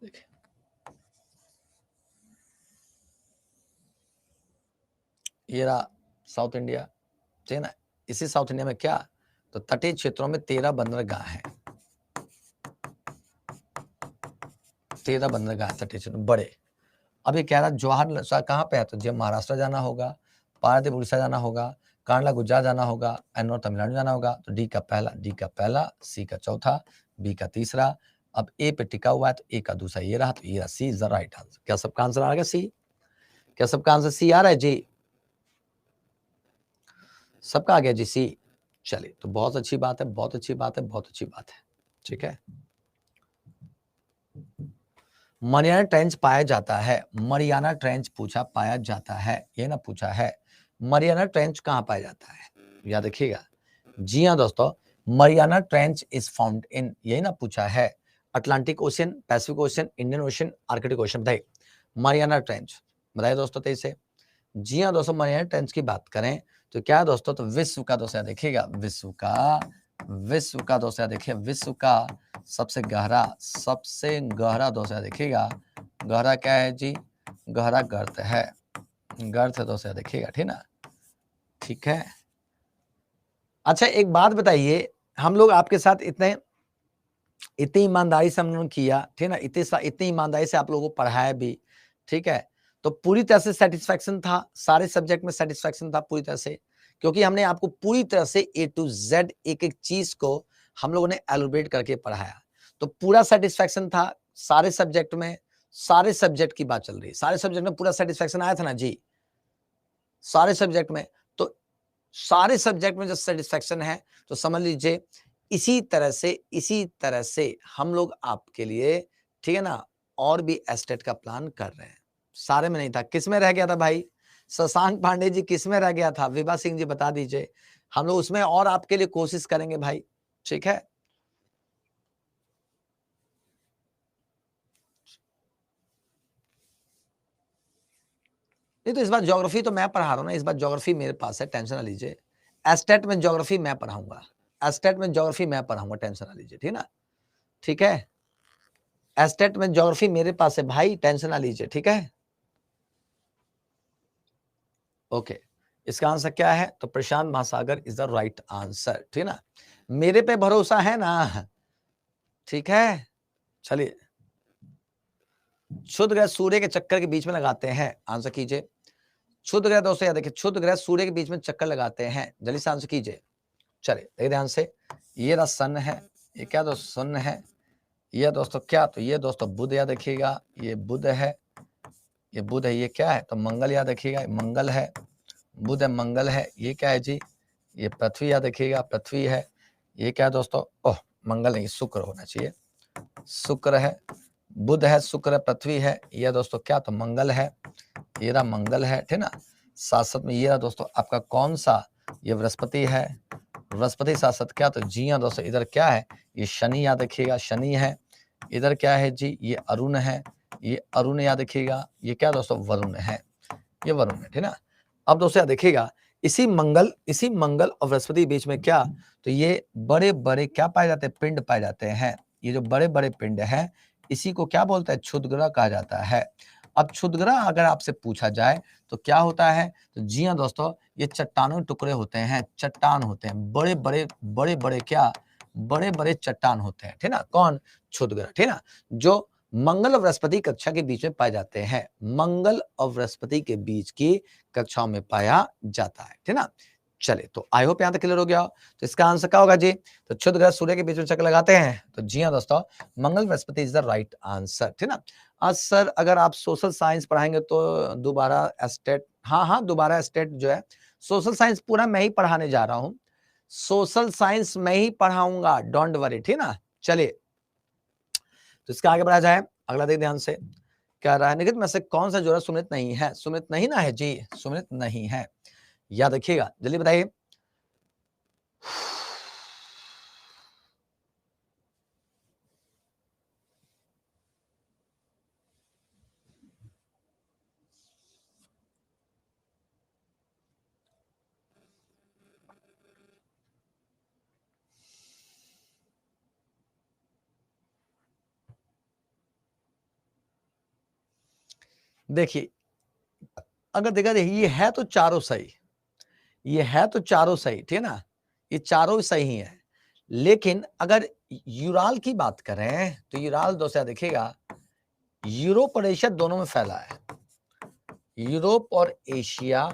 देखिए, ये रहा साउथ इंडिया, ठीक है ना। इसी साउथ इंडिया में क्या, तो तटीय क्षेत्रों में 13 बंदरगाह हैं, 13 बंदरगाह तटीय क्षेत्र बड़े। अब ये कह रहा जवाहर कहाँ पे है, तो जब महाराष्ट्र जाना होगा, पारादीप उड़ीसा जाना होगा, कांडला गुजरात जाना होगा, एनोर तमिलनाडु जाना होगा। तो डी का पहला, सी का चौथा, बी का तीसरा। अब ए पे टिका हुआ है तो ए का दूसरा ये रहा, तो ये रहा सी इज द राइट आंसर। क्या सबका आंसर आ गया सी? क्या सबका आंसर सी आ रहा है जी? सबका आ गया जी सी। चलिए तो बहुत अच्छी बात है, बहुत अच्छी बात है, बहुत अच्छी बात है, ठीक है। मरियाना ट्रेंच पाया जाता है, मरियाना ट्रेंच पूछा पाया जाता है, ये ना पूछा है मरियाना ट्रेंच कहाँ पाया जाता है, याद रखिएगा। जी हाँ दोस्तों, Mariana trench is found in, यही ना पूछा है, Atlantic ocean, Pacific ocean, Indian ocean, Arctic ocean. बताइए मरियाना ट्रेंच, बताइए दोस्तों तेईस से। जी हाँ दोस्तों, मरियाना ट्रेंच की बात करें तो क्या दोस्तों, तो विश्व का दोस्तों देखिएगा, विश्व का दोस्तों देखिए, विश्व का सबसे गहरा दोस्तों देखिएगा, गहरा क्या है जी, गहरा गर्त है, गर्त दोस्तों देखिएगा, ठीक ना, ठीक है। अच्छा एक बात बताइए, हम लोग आपके साथ इतनी ईमानदारी से हमने किया, ठीक ना, इतनी ईमानदारी से आप लोगों को पढ़ाया भी, ठीक है। तो पूरी तरह से सेटिस्फैक्शन था, सारे सब्जेक्ट में सेटिस्फैक्शन था पूरी तरह से, क्योंकि हमने आपको पूरी तरह से ए टू जेड एक एक चीज को हम लोगों ने एलोबरेट करके पढ़ाया। तो पूरा सेटिस्फैक्शन था सारे सब्जेक्ट में, सारे सब्जेक्ट की बात चल रही है, सारे सब्जेक्ट में पूरा सेटिस्फैक्शन आया था ना जी, सारे सब्जेक्ट में। तो सारे सब्जेक्ट में जब सेटिस्फैक्शन है तो समझ लीजिए इसी तरह से हम लोग आपके लिए, ठीक है ना, और भी एस्टेट का प्लान कर रहे हैं। सारे में नहीं था, किस में रह गया था भाई? शशांक पांडे जी किस में रह गया था? विभा सिंह जी बता दीजिए, हम लोग उसमें और आपके लिए कोशिश करेंगे भाई, ठीक है। नहीं तो इस बार ज्योग्राफी तो मैं पढ़ा रहा हूं ना, इस बार ज्योग्राफी मेरे पास है, टेंशन ना लीजिए। एस्टेट में ज्योग्राफी मैं पढ़ाऊंगा, एस्टेट में ज्योग्राफी मैं पढ़ाऊंगा, टेंशन ना लीजिए, ठीक है ना, ठीक है। एस्टेट में ज्योग्राफी मेरे पास है भाई, टेंशन ना लीजिए, ठीक है। ओके, इसका आंसर क्या है? तो प्रशांत महासागर इज द राइट आंसर, ठीक है ना। मेरे पे भरोसा है ना, ठीक है। चलिए, क्षुद्र ग्रह सूर्य के चक्कर के बीच में लगाते हैं, आंसर कीजिए। क्षुद्र ग्रह दोस्तों याद देखिए, क्षुद्र ग्रह सूर्य के बीच में चक्कर लगाते हैं, जल्दी से आंसर कीजिए। चलिए देखिए ध्यान से, ये रहा सन है, ये क्या दोस्तों सन है, ये दोस्तों क्या, तो ये दोस्तों बुध याद रखिएगा, ये बुध है, ये बुध है, ये क्या है, तो मंगल याद रखिएगा, मंगल है, बुध है, मंगल है, ये क्या है जी, ये पृथ्वी याद रखिएगा, पृथ्वी है, ये क्या है दोस्तों, ओह मंगल नहीं, शुक्र होना चाहिए, शुक्र है, बुध है, शुक्र है, पृथ्वी है, ये दोस्तों क्या, तो मंगल है, ये रहा मंगल है, ठीक ना। साथ साथ में ये रहा दोस्तों आपका कौन सा, ये बृहस्पति है, बृहस्पति साथ साथ क्या, तो जी हाँ दोस्तों इधर क्या है, ये शनि याद रखिएगा, शनि है, इधर क्या है जी, ये अरुण है, ये अरुण याद रखिएगा, ये क्या दोस्तों वरुण है, ये वरुण है, ठीक ना। अब दोस्तों याद देखिएगा, इसी मंगल और बृहस्पति के बीच में क्या, तो ये बड़े बड़े क्या पाए जाते हैं, पिंड पाए जाते हैं। ये जो बड़े बड़े पिंड हैं इसी को क्या बोलते हैं, क्षुद्र ग्रह कहा जाता है। अब क्षुद्र ग्रह अगर आपसे पूछा जाए तो क्या होता है, तो जी हाँ दोस्तों, ये चट्टानों के टुकड़े होते हैं, चट्टान होते हैं, बड़े बड़े क्या, बड़े बड़े चट्टान होते हैं, ठीक ना, कौन, क्षुद्र ग्रह, ठीक ना, जो मंगल और बृहस्पति कक्षा के बीच में पाए जाते हैं, मंगल और बृहस्पति के बीच की कक्षाओं में पाया जाता है, ठीक ना। चले तो आई होप यहां तक क्लियर हो गया। तो इसका आंसर क्या होगा जी, तो क्षुद्र ग्रह सूर्य के बीच में चक्कर लगाते हैं, तो जी हाँ दोस्तों, Mangal Brihaspati is the right answer, ठीक ना। आज सर अगर आप सोशल साइंस पढ़ाएंगे तो दोबारा एस्टेट, हाँ दोबारा एस्टेट जो है, सोशल साइंस पूरा मैं ही पढ़ाने जा रहा हूं, सोशल साइंस मैं ही पढ़ाऊंगा, डोंट वरी, ठीक ना। चलिए तो इसका आगे बढ़ा जाए, अगला देख ध्यान से, क्या रहा है, निखित में से कौन सा जोड़ा सुमित नहीं है? सुमित नहीं ना है जी, सुमित नहीं है, याद रखिएगा, जल्दी बताइए। देखिए, अगर देखा जाए ये है तो चारों सही, ये है तो चारों सही, ठीक है ना, ये चारों सही है, लेकिन अगर यूराल की बात करें तो यूराल दोस्तों देखिएगा, यूरोप और एशिया दोनों में फैला है, यूरोप और एशिया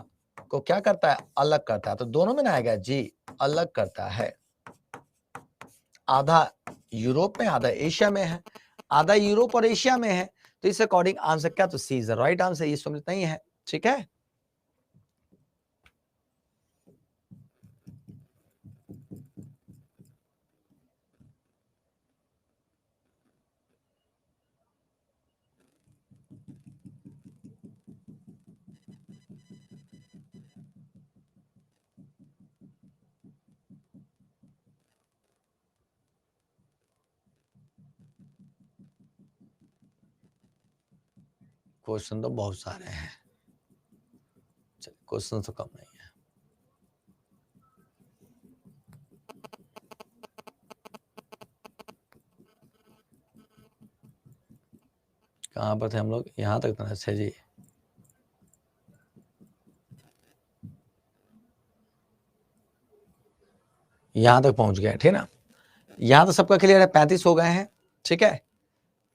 को क्या करता है, अलग करता है, तो दोनों में ना आएगा जी, अलग करता है, आधा यूरोप में आधा एशिया में है, आधा यूरोप और एशिया में है, तो इस अकॉर्डिंग आंसर क्या, तो सी इज द राइट आंसर, ये सुमित नहीं है, ठीक है। क्वेश्चन तो बहुत सारे हैं, क्वेश्चन तो कम नहीं है। कहां पर थे हम लोग, यहां तक था, अच्छा जी, यहां तक पहुंच गए, ठीक है ना, यहां तो सबका क्लियर है, 35 हो गए हैं, ठीक है,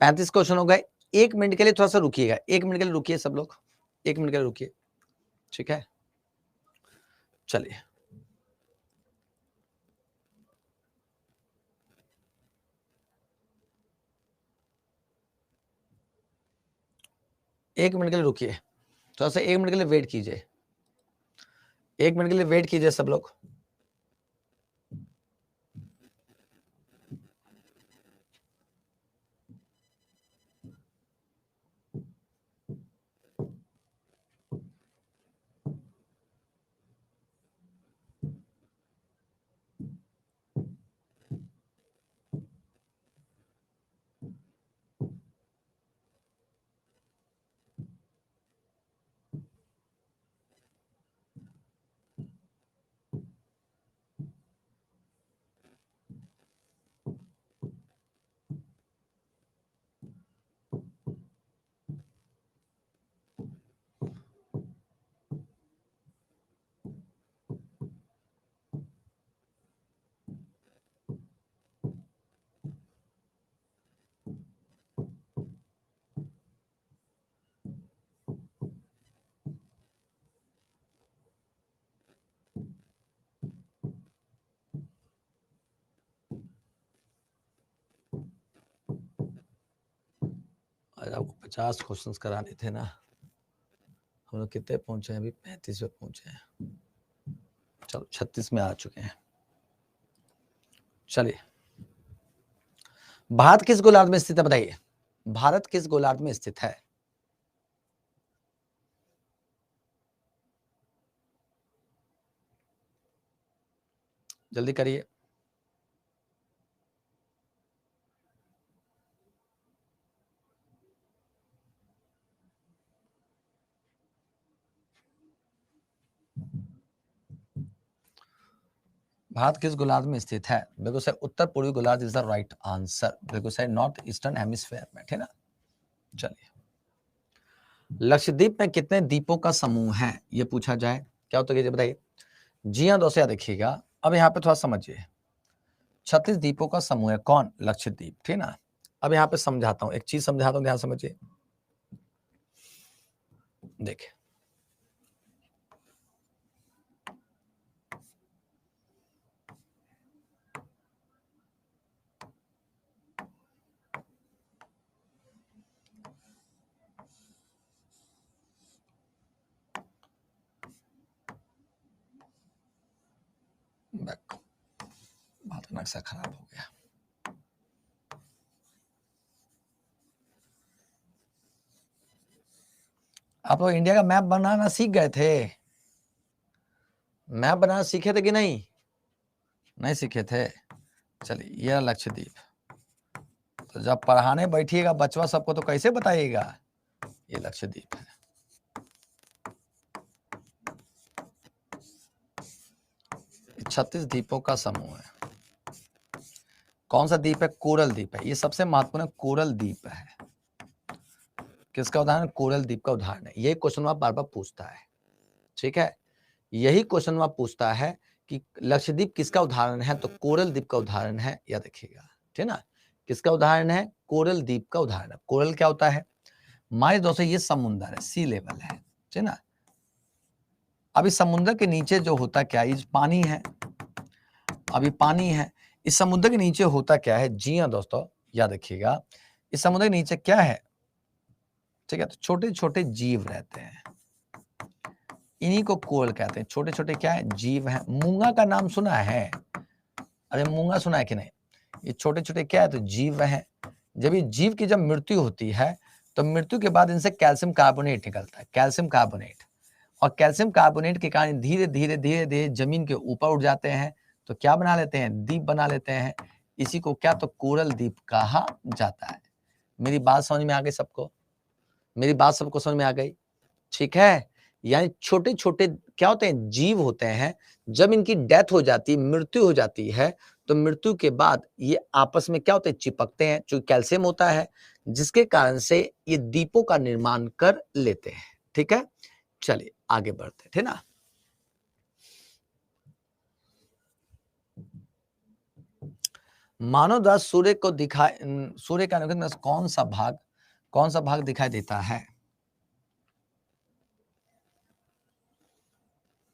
35 क्वेश्चन हो गए। 1 मिनट के लिए थोड़ा सा रुकिएगा, 1 मिनट के लिए रुकिए सब लोग, 1 मिनट के लिए रुकिए, ठीक है, चलिए। एक मिनट के लिए रुकिए, थोड़ा सा 1 मिनट के लिए वेट कीजिए, 1 मिनट के लिए वेट कीजिए सब लोग। आज आपको 50 क्वेश्चंस कराने थे ना, हम लोग कितने पहुंचे हैं अभी, 35 पे पहुंचे हैं, चलो 36 में आ चुके हैं। चलिए, भारत किस गोलार्ध में स्थित है बताइए, भारत किस गोलार्ध में स्थित है? जल्दी करिए। भारत किस गोलार्ध में स्थित है? बिल्कुल सही, उत्तर पूर्वी गोलार्ध इज द राइट आंसर, बिल्कुल सही, नॉर्थ ईस्टर्न हेमिस्फीयर में, ठीक है ना। चलिए, लक्षद्वीप में कितने द्वीपों का समूह है, ये पूछा जाए, क्या उत्तर कीजिए बताइए। जी हाँ दोस्तों, देखिएगा, अब यहाँ पे थोड़ा समझिए, 36 द्वीपों का समूह है, कौन, लक्षद्वीप, ठीक है ना। अब यहाँ पे समझाता हूँ, एक चीज समझाता हूँ, ध्यान समझिए, देखिए, नक्शा खराब हो गया, आप लोग इंडिया का मैप बनाना सीख गए थे? मैप बनाना सीखे थे कि नहीं? नहीं सीखे थे। चलिए, यह लक्षद्वीप। तो जब पढ़ाने बैठिएगा बचवा सबको तो कैसे बताइएगा? ये लक्षद्वीप है। ये 36 द्वीपों का समूह है। कौन सा द्वीप है? कोरल द्वीप है। ये सबसे महत्वपूर्ण कोरल द्वीप है। किसका उदाहरण? कोरल द्वीप का उदाहरण है। यही क्वेश्चन बार बार पूछता है, ठीक है। यही क्वेश्चन पूछता है कि लक्षद्वीप किसका उदाहरण है, तो कोरल द्वीप का उदाहरण है। याद रखिएगा, ठीक है ना। किसका उदाहरण है? कोरल द्वीप का उदाहरण है। कोरल क्या होता है? हमारे दोस्तों ये समुद्र है, सी लेवल है, ठीक है ना। अभी समुद्र के नीचे जो होता क्या है? पानी है। अभी पानी है। इस समुद्र के नीचे होता क्या है? जी हाँ दोस्तों, याद रखिएगा, इस समुद्र के नीचे क्या है? ठीक है, तो छोटे छोटे जीव रहते हैं, इन्हीं को कोरल कहते हैं। छोटे छोटे क्या है? जीव हैं। मूंगा का नाम सुना है? अरे मूंगा सुना है कि नहीं? ये छोटे छोटे क्या है? तो जीव हैं। जब ये जीव की जब मृत्यु होती है तो मृत्यु के बाद इनसे कैल्शियम कार्बोनेट निकलता है, कैल्शियम कार्बोनेट। और कैल्शियम कार्बोनेट के कारण धीरे धीरे धीरे धीरे जमीन के ऊपर उठ जाते हैं, तो क्या बना लेते हैं? द्वीप बना लेते हैं। इसी को क्या? तो कोरल द्वीप कहा जाता है। मेरी बात समझ में आ गई सबको? मेरी बात सबको समझ में आ गई? ठीक है। यानी छोटे छोटे क्या होते हैं? जीव होते हैं। जब इनकी डेथ हो जाती है, मृत्यु हो जाती है, तो मृत्यु के बाद ये आपस में क्या होते हैं? चिपकते हैं, जो कैल्शियम होता है, जिसके कारण से ये द्वीपों का निर्माण कर लेते हैं। ठीक है, चलिए आगे बढ़ते हैं, ठीक ना। मानव द्वारा सूर्य को दिखाई, सूर्य का कौन सा भाग दिखाई देता है?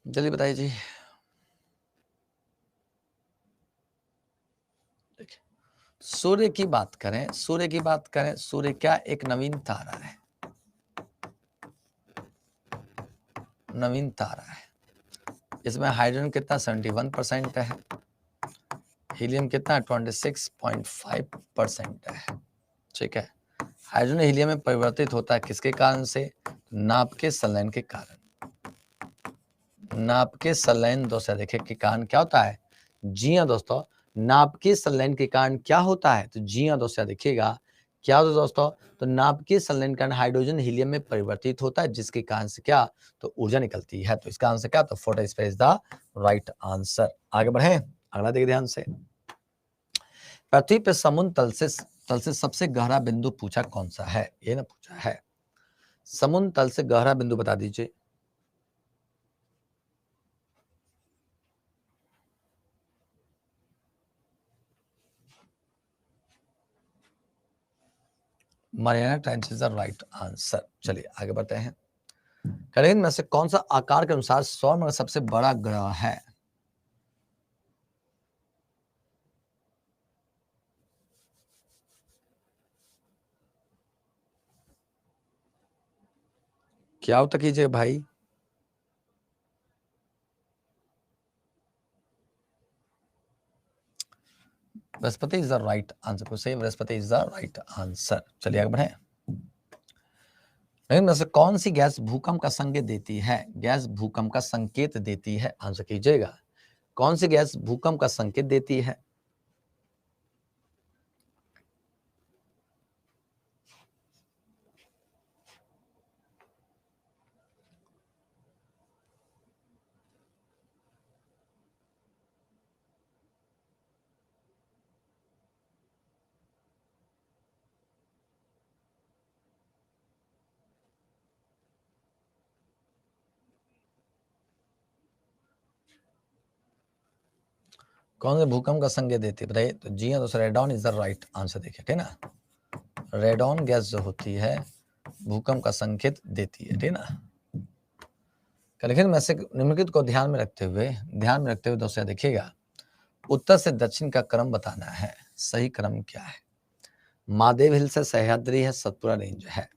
जल्दी बताइए जी। सूर्य की बात करें, सूर्य क्या? एक नवीन तारा है, नवीन तारा है। इसमें हाइड्रोजन कितना? 71% है। हीलियम कितना? 26.5% है। ठीक है। हाइड्रोजन हीलियम में परिवर्तित होता है किसके कारण से? नाप के संलयन के कारण। नाप के संलयन दोस्तों देखिए के कारण क्या होता है? जी हाँ दोस्तों, नाप के संलयन के कारण क्या होता है? तो जी हाँ दोस्तों देखिएगा क्या होता है दोस्तों? तो नाप के संलयन के कारण हाइड्रोजन हीलियम में परिवर्तित होता है, जिसके कारण से क्या? तो ऊर्जा निकलती है। तो इसका आंसर क्या? तो photosphere is the right answer. आगे बढ़े, अगला देखिए ध्यान से। पृथ्वी पर समुद्र तल से सबसे गहरा बिंदु पूछा कौन सा है? ये ना पूछा है। समुद्र तल से गहरा बिंदु बता दीजिए। Mariana trench is the right answer. चलिए आगे बढ़ते हैं। करेंगे में से कौन सा आकार के अनुसार सौर मंडल सबसे बड़ा ग्रह है? क्या होता कीजिए भाई? Brihaspati is the right answer. सही, Brihaspati is the right answer. चलिए आगे बढ़े। इनमें से कौन सी गैस भूकंप का संकेत देती है? गैस भूकंप का संकेत देती है, आंसर कीजिएगा। कौन सी गैस भूकंप का संकेत देती है? कौन से भूकंप का संकेत देती है बताइए? तो जी हाँ दोस्तों, radon is the right answer. देखिए ठीक ना, रेडॉन गैस जो होती है भूकंप का संकेत देती है, ठीक ना। लेकिन में से निम्नलिखित को ध्यान में रखते हुए दोस्तों देखिएगा, उत्तर से दक्षिण का क्रम बताना है। सही क्रम क्या है? महादेव हिल से सह्याद्री है, सतपुरा रेंज है।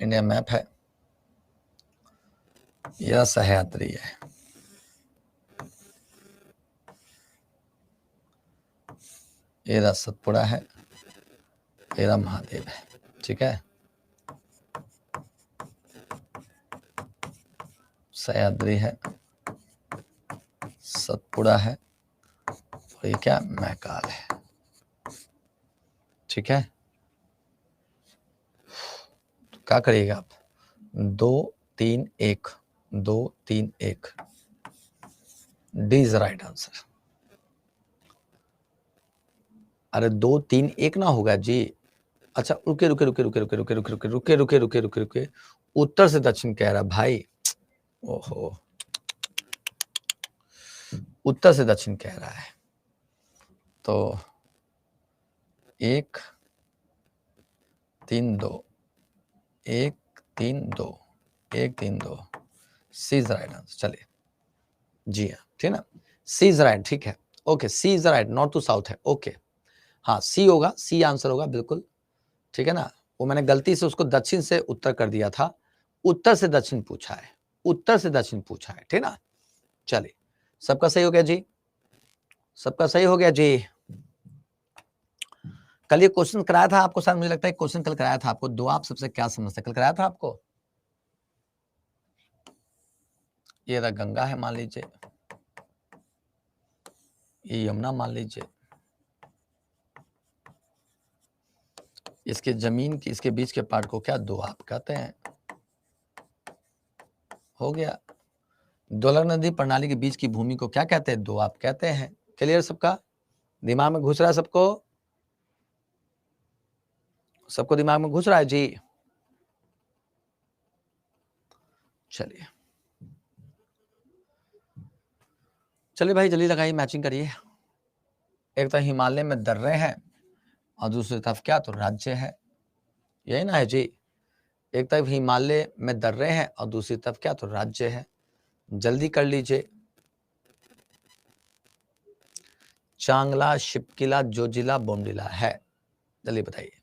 इंडिया मैप है। यह सह्याद्री है, ये सतपुड़ा है, ये महादेव है। ठीक है, सह्याद्री है, सतपुड़ा है, और ये क्या महाकाल है। ठीक है, तो क्या करिएगा आप, 2 3 1, 2 3 1, डी इज राइट आंसर। अरे 2 3 1 ना होगा जी। अच्छा रुके रुके रुके रुके रुके रुके रुके रुके रुके रुके रुके रुके रुके, उत्तर से दक्षिण कह रहा भाई। ओहो, उत्तर से दक्षिण कह रहा है, तो 1 3 2, 1 3 2, 1 3 2, सी इज राइट आंसर। चलिए जी हाँ, ठीक है ना, सी इज राइट। ठीक है, okay, C is right, north to south है। ओके, हाँ सी होगा, सी आंसर होगा बिल्कुल। ठीक है ना, वो मैंने गलती से उसको दक्षिण से उत्तर कर दिया था, उत्तर से दक्षिण पूछा है, उत्तर से दक्षिण पूछा है। ठीक ना, चलिए सबका सही हो गया जी, सबका सही हो गया जी। कल ये क्वेश्चन कराया था आपको सर, मुझे लगता है क्वेश्चन कल कराया था आपको। दो आप सबसे क्या समझते, कल कराया था आपको। ये रहा गंगा है मान लीजिए, ये यमुना मान लीजिए, इसके जमीन की, इसके बीच के पार्ट को क्या दो आप कहते हैं। हो गया, दोलर नदी प्रणाली के बीच की भूमि को क्या कहते हैं, दो आप कहते हैं। क्लियर सबका, दिमाग में घुस रहा है सबको, सबको दिमाग में घुस रहा है जी। चलिए चलिए भाई जल्दी लगाइए, मैचिंग करिए। एक तो हिमालय में दर्रे हैं और दूसरी तरफ क्या, तो राज्य है, यही ना है जी। एक तरफ हिमालय में दर्रे हैं और दूसरी तरफ क्या, तो राज्य है। जल्दी कर लीजिए। चांगला, शिपकिला, जोजिला, बोमडिला है, जल्दी बताइए।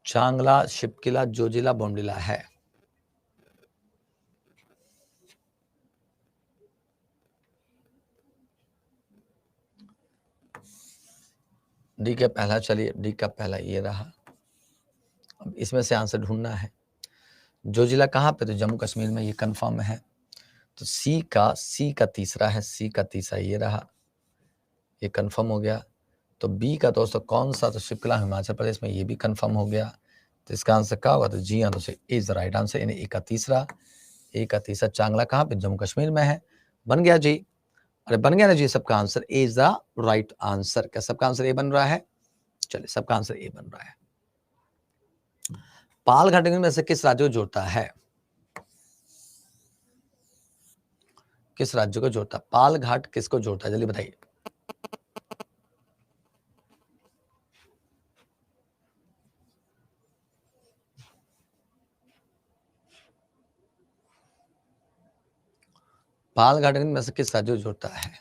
चांगला, शिपकिला, जोजिला, बोमडिला है। डी का पहला, चलिए डी का पहला ये रहा। अब इसमें से आंसर ढूंढना है। जोजिला कहाँ पे, तो जम्मू कश्मीर में, ये कंफर्म है। तो सी का तीसरा है, सी का तीसरा ये रहा, ये कंफर्म हो गया। तो बी का दोस्तों कौन सा, तो शिपकिला हिमाचल प्रदेश में, ये भी कंफर्म हो गया। तो इसका आंसर क्या होगा, तो जी हाँ, तो इज राइट आंसर। यानी ए का तीसरा चांगला कहाँ पे, जम्मू कश्मीर में है। बन गया जी, अरे बन गया ना जी, सबका answer A is the right answer. क्या सबका आंसर ए बन रहा है, चलिए सबका आंसर ए बन रहा है। पाल घाट में से किस राज्य को जोड़ता है, किस राज्य को जोड़ता है, पाल घाट किसको जोड़ता है, जल्दी बताइए। पाल घाट में से किस राज्य को जोड़ता है,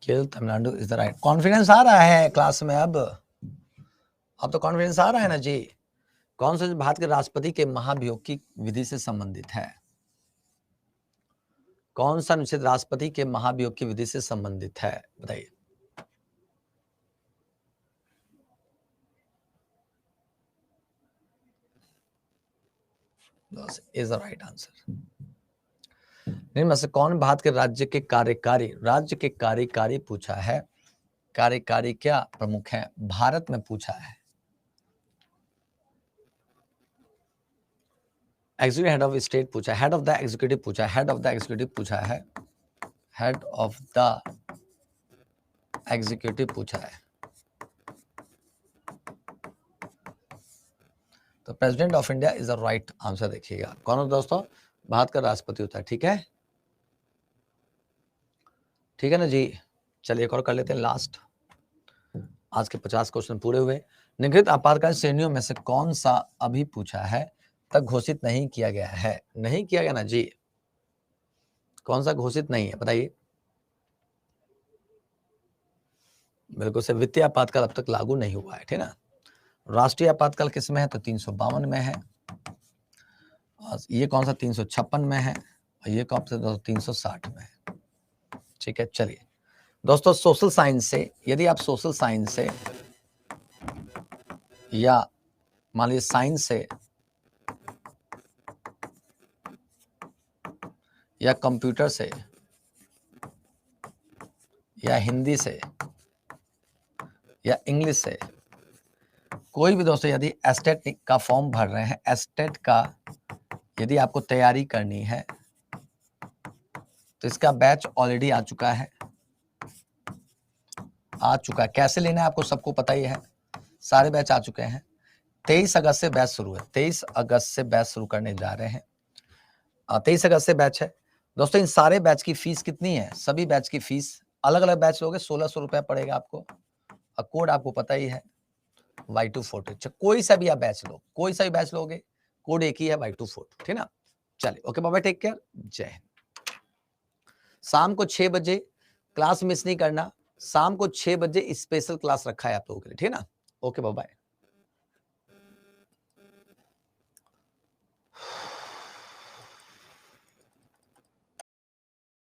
Kerala, Tamil Nadu is the right. Confidence आ रहा है क्लास में, अब तो कॉन्फिडेंस आ रहा है ना जी। कौन सा भारत के राष्ट्रपति के महाभियोग की विधि से संबंधित है, कौन सा अनुच्छेद राष्ट्रपति के महाभियोग की विधि से संबंधित है, बताइए। Is the right answer. निम्न से कौन भारत के राज्य के कार्यकारी पूछा है, कार्यकारी क्या प्रमुख है, भारत में पूछा है। एग्जीक्यूटिव हेड ऑफ स्टेट पूछा, हेड ऑफ द एग्जीक्यूटिव पूछा, हेड ऑफ द एग्जीक्यूटिव पूछा है, हेड ऑफ द एग्जीक्यूटिव पूछा है। तो president of India is the right answer. देखिएगा कौन हो दोस्तों, भारत का राष्ट्रपति होता है। ठीक है, ठीक है ना जी। चलिए एक और कर लेते हैं लास्ट। आज के 50 क्वेश्चन पूरे हुए। निम्नलिखित आपातकालीन श्रेणियों में से कौन सा अभी पूछा है तक घोषित नहीं किया गया है? नहीं किया गया ना जी, कौन सा घोषित नहीं है बताइए? बिल्कुल से वित्तीय आपातकाल अब तक लागू नहीं हुआ है, ठीक है ना। राष्ट्रीय आपातकाल किस में है? तो 352 में है। और ये कौन सा 356 में है, और ये कौन सा 360 में है। ठीक है, चलिए दोस्तों, सोशल साइंस से, यदि आप सोशल साइंस से या मान लीजिए साइंस से या कंप्यूटर से या हिंदी से या इंग्लिश से, कोई भी दोस्तों यदि एस्टेट का फॉर्म भर रहे हैं, एस्टेट का यदि आपको तैयारी करनी है तो इसका बैच ऑलरेडी आ चुका है, कैसे लेना है आपको सबको पता ही है, सारे बैच आ चुके हैं। 23 अगस्त से बैच शुरू है, 23 अगस्त से बैच शुरू करने जा रहे हैं। 23 अगस्त से बैच है दोस्तों। इन सारे बैच की फीस कितनी है? सभी बैच की फीस, अलग अलग बैच लोगे 1600 रुपया पड़ेगा आपको, और कोड आपको पता ही है Y240। कोई सा भी आप बैच लो, कोई सा भी बैच लोगे, कोड एक ही है Y240, ठीक ना। चलिए ओके बाबा, टेक केयर, जय हिंद। शाम को 6 बजे क्लास मिस नहीं करना, शाम को 6 बजे स्पेशल क्लास रखा है आप लोगों के लिए, ठीक है ना। Okay bye.